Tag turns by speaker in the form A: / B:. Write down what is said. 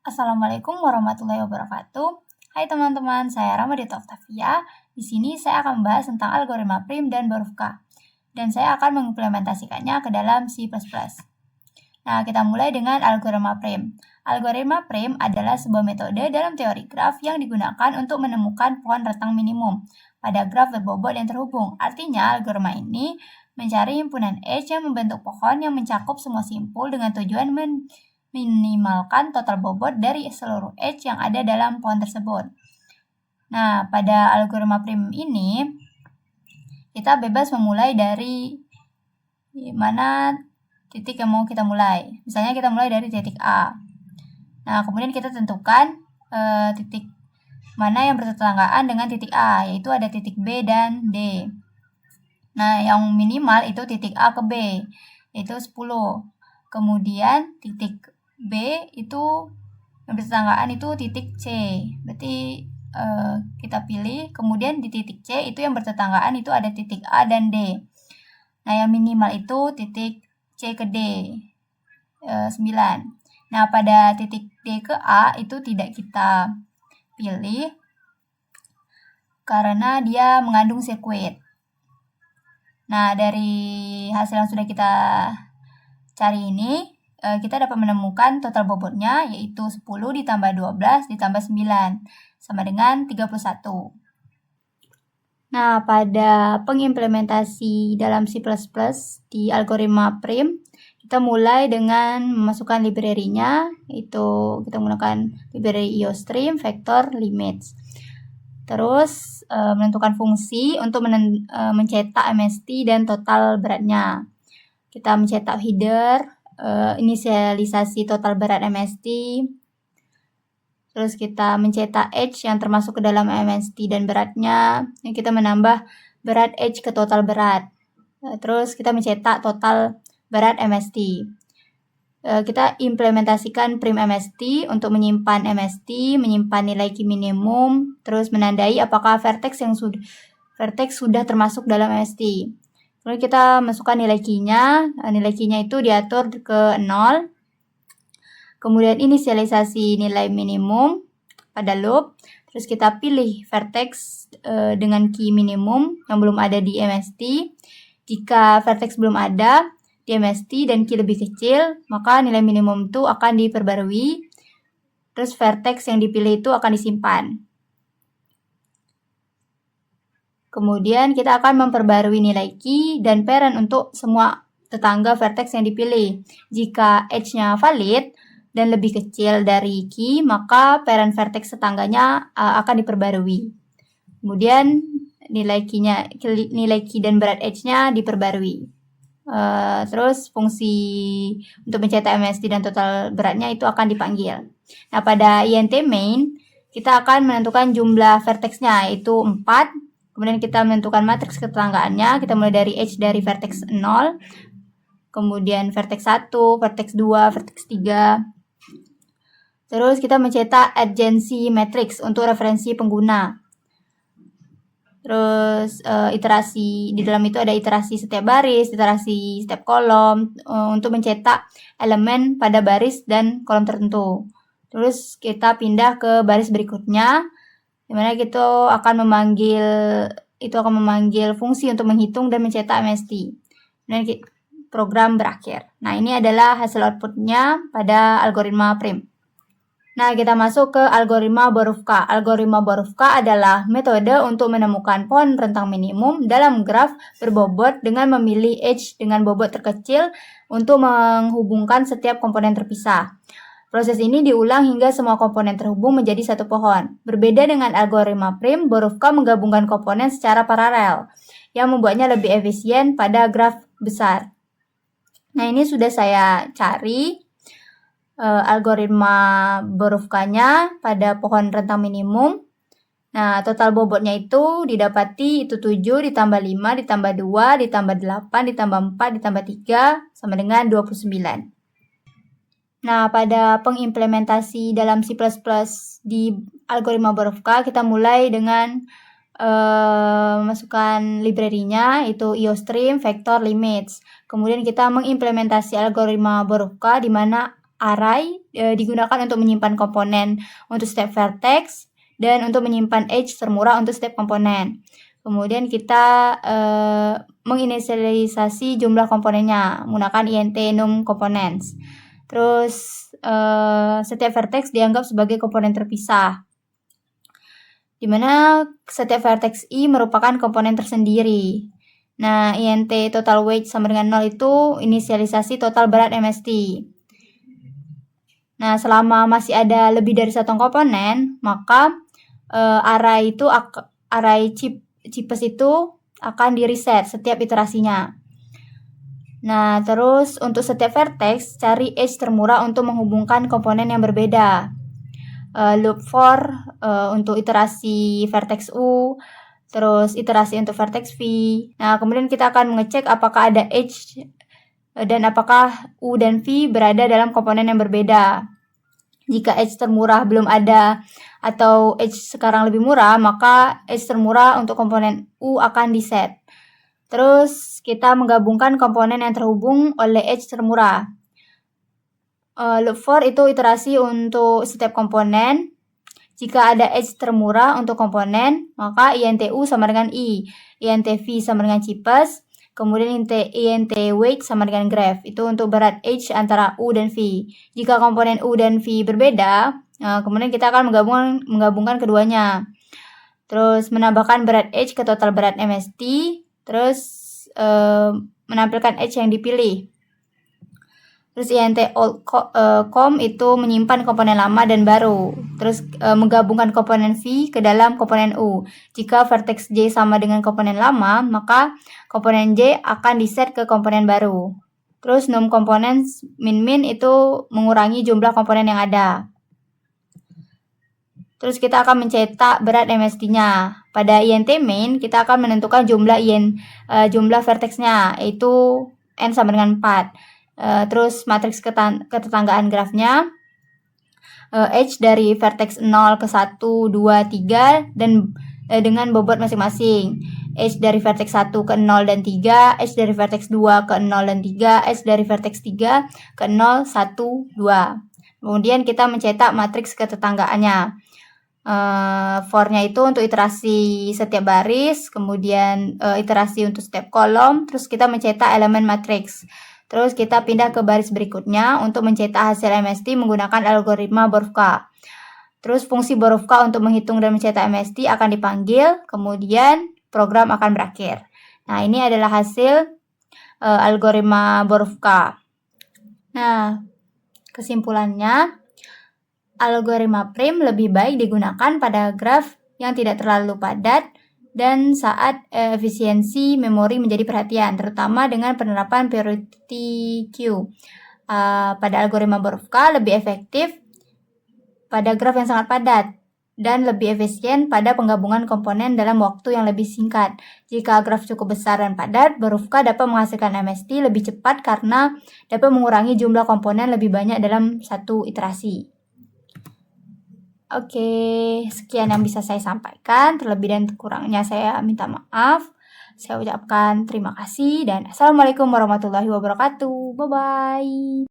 A: Assalamualaikum warahmatullahi wabarakatuh. Hai teman-teman, saya Ramadita Oktavia. Di sini saya akan membahas tentang algoritma prim dan Borufka. Dan saya akan mengimplementasikannya ke dalam C++. Nah, kita mulai dengan algoritma prim. Algoritma prim adalah sebuah metode dalam teori graf yang digunakan untuk menemukan pohon rentang minimum pada graf berbobot yang terhubung. Artinya, algoritma ini mencari himpunan edge yang membentuk pohon yang mencakup semua simpul dengan tujuan minimalkan total bobot dari seluruh edge yang ada dalam pohon tersebut. Nah, pada algoritma prim ini, kita bebas memulai dari mana titik yang mau kita mulai. Misalnya kita mulai dari titik A. Nah, kemudian kita tentukan titik mana yang bertetanggaan dengan titik A, yaitu ada titik B dan D. Nah, yang minimal itu titik A ke B, yaitu 10. Kemudian titik B itu yang bertetanggaan itu titik C. Berarti kita pilih. Kemudian di titik C itu yang bertetanggaan itu ada titik A dan D. Nah, yang minimal itu titik C ke D, 9. Nah, pada titik D ke A itu tidak kita pilih karena dia mengandung sirkuit. Nah, dari hasil yang sudah kita cari ini, kita dapat menemukan total bobotnya yaitu 10 ditambah 12 ditambah 9 sama dengan 31. Nah, pada pengimplementasi dalam C++ di algoritma prim, kita mulai dengan memasukkan library-nya, yaitu kita menggunakan library IOStream, vector, limits. Terus menentukan fungsi untuk mencetak MST dan total beratnya. Kita mencetak header, inisialisasi total berat MST. Terus kita mencetak edge yang termasuk ke dalam MST dan beratnya. Kita menambah berat edge ke total berat. Terus kita mencetak total berat MST. Kita implementasikan prim MST untuk menyimpan MST, menyimpan nilai key minimum, terus menandai apakah vertex sudah termasuk dalam MST. Lalu kita masukkan nilai key-nya. Nilai key-nya itu diatur ke 0. Kemudian inisialisasi nilai minimum pada loop. Terus kita pilih vertex dengan key minimum yang belum ada di MST. Jika vertex belum ada di MST dan key lebih kecil, maka nilai minimum itu akan diperbarui. Terus vertex yang dipilih itu akan disimpan. Kemudian kita akan memperbarui nilai key dan parent untuk semua tetangga vertex yang dipilih. Jika edge-nya valid dan lebih kecil dari key, maka parent vertex tetangganya akan diperbarui. Kemudian nilai key dan berat edge-nya diperbarui. Terus fungsi untuk mencetak MST dan total beratnya itu akan dipanggil. Nah, pada int main kita akan menentukan jumlah vertex-nya yaitu 4. Kemudian kita menentukan matriks ketetanggaannya. Kita mulai dari edge dari vertex 0. Kemudian vertex 1, vertex 2, vertex 3. Terus kita mencetak adjacency matrix untuk referensi pengguna. Terus iterasi di dalam itu ada iterasi setiap baris, iterasi setiap kolom untuk mencetak elemen pada baris dan kolom tertentu. Terus kita pindah ke baris berikutnya, di mana kita akan memanggil fungsi untuk menghitung dan mencetak MST. Dan program berakhir. Nah, ini adalah hasil outputnya pada algoritma prim. Nah, kita masuk ke algoritma Borufka. Algoritma Borufka adalah metode untuk menemukan pohon rentang minimum dalam graf berbobot dengan memilih edge dengan bobot terkecil untuk menghubungkan setiap komponen terpisah. Proses ini diulang hingga semua komponen terhubung menjadi satu pohon. Berbeda dengan algoritma prim, Borufka menggabungkan komponen secara paralel, yang membuatnya lebih efisien pada graf besar. Nah, ini sudah saya cari algoritma Borufkanya pada pohon rentang minimum. Nah, total bobotnya itu didapati itu 7 ditambah 5 ditambah 2 ditambah 8 ditambah 4 ditambah 3 sama dengan 29. Nah, pada pengimplementasi dalam C++ di algoritma Borufka, kita mulai dengan masukkan library-nya yaitu IOStream, vector, limits. Kemudian kita mengimplementasi algoritma Borufka di mana array digunakan untuk menyimpan komponen untuk setiap vertex dan untuk menyimpan edge termurah untuk setiap komponen. Kemudian kita menginisialisasi jumlah komponennya menggunakan int num components. Terus setiap vertex dianggap sebagai komponen terpisah, di mana setiap vertex i merupakan komponen tersendiri. Nah, int total weight sama dengan 0 itu inisialisasi total berat MST. Nah, selama masih ada lebih dari satu komponen, maka array cheapest itu akan di reset setiap iterasinya. Nah, terus untuk setiap vertex, cari edge termurah untuk menghubungkan komponen yang berbeda. Loop for untuk iterasi vertex U, terus iterasi untuk vertex V. Nah, kemudian kita akan mengecek apakah ada edge dan apakah U dan V berada dalam komponen yang berbeda. Jika edge termurah belum ada atau edge sekarang lebih murah, maka edge termurah untuk komponen U akan di-set. Terus kita menggabungkan komponen yang terhubung oleh edge termurah. Loop for itu iterasi untuk setiap komponen. Jika ada edge termurah untuk komponen, maka int U sama dengan i, int V sama dengan cheapest, kemudian int weight sama dengan graph. Itu untuk berat edge antara U dan V. Jika komponen U dan V berbeda, kemudian kita akan menggabungkan keduanya. Terus menambahkan berat edge ke total berat MST, terus menampilkan edge yang dipilih. Terus int old com itu menyimpan komponen lama dan baru. Terus menggabungkan komponen V ke dalam komponen U. Jika vertex J sama dengan komponen lama, maka komponen J akan di-set ke komponen baru. Terus num components min itu mengurangi jumlah komponen yang ada. Terus kita akan mencetak berat MST-nya. Pada int main, kita akan menentukan jumlah vertex-nya, yaitu n sama dengan 4. Terus matriks ketetanggaan grafnya, edge dari vertex 0 ke 1, 2, 3, dan dengan bobot masing-masing. Edge dari vertex 1 ke 0 dan 3, edge dari vertex 2 ke 0 dan 3, edge dari vertex 3 ke 0, 1, 2. Kemudian kita mencetak matriks ketetanggaannya. For-nya itu untuk iterasi setiap baris, kemudian iterasi untuk setiap kolom, terus kita mencetak elemen matriks. Terus kita pindah ke baris berikutnya untuk mencetak hasil MST menggunakan algoritma Borovka. Terus fungsi Borovka untuk menghitung dan mencetak MST akan dipanggil, kemudian program akan berakhir. Nah, ini adalah hasil algoritma Borovka. Nah, kesimpulannya, algoritma prim lebih baik digunakan pada graf yang tidak terlalu padat dan saat efisiensi memori menjadi perhatian, terutama dengan penerapan priority queue. Pada algoritma Borovka lebih efektif pada graf yang sangat padat dan lebih efisien pada penggabungan komponen dalam waktu yang lebih singkat. Jika graf cukup besar dan padat, Borovka dapat menghasilkan MST lebih cepat karena dapat mengurangi jumlah komponen lebih banyak dalam satu iterasi. Oke, sekian yang bisa saya sampaikan. Terlebih dan kurangnya saya minta maaf. Saya ucapkan terima kasih dan assalamualaikum warahmatullahi wabarakatuh. Bye-bye.